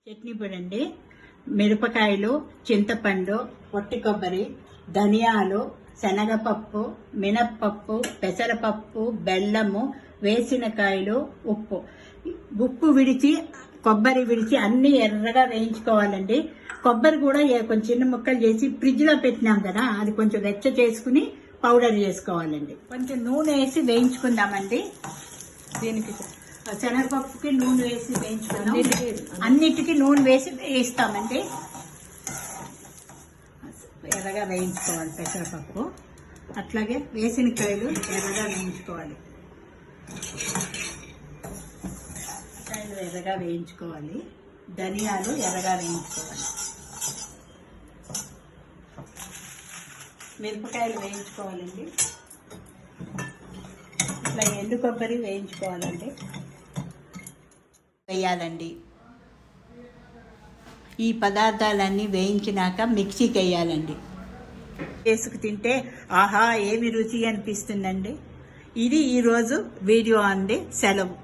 చట్నీ పొడి అండి. మిరపకాయలు, చింతపండు, పొట్టి కొబ్బరి, ధనియాలు, శనగపప్పు, మినప్పప్పు, పెసరపప్పు, బెల్లము, వేసిన కాయలు, ఉప్పు విడిచి కొబ్బరి విడిచి అన్ని ఎర్రగా వేయించుకోవాలండి. కొబ్బరి కూడా కొంచెం చిన్న ముక్కలు చేసి ఫ్రిడ్జ్ లో పెట్టినాం కదా, అది కొంచెం వెచ్చ చేసుకుని పౌడర్ చేసుకోవాలండి. కొంచెం నూనె వేసి వేయించుకుందామండి. దీనికి శనగపప్పుకి నూనె వేసి వేయించుకుందాం. అన్నిటికీ నూనె వేసి వేయిస్తామండి. ఎర్రగా వేయించుకోవాలి పెసరపప్పు, అట్లాగే వేసిన కాయలు ఎర్రగా వేయించుకోవాలి. కాయలు ఎర్రగా వేయించుకోవాలి, ధనియాలు ఎర్రగా వేయించుకోవాలి, మిరపకాయలు వేయించుకోవాలండి. ఇట్లా ఎండు కొబ్బరి వేయించుకోవాలండి, వేయాలండి. ఈ పదార్థాలన్నీ వేయించినాక మిక్సీకి వేయాలండి. వేసుకు తింటే ఆహా ఏమి రుచి అనిపిస్తుందండి. ఇది ఈరోజు వీడియో అండి. సెలవు.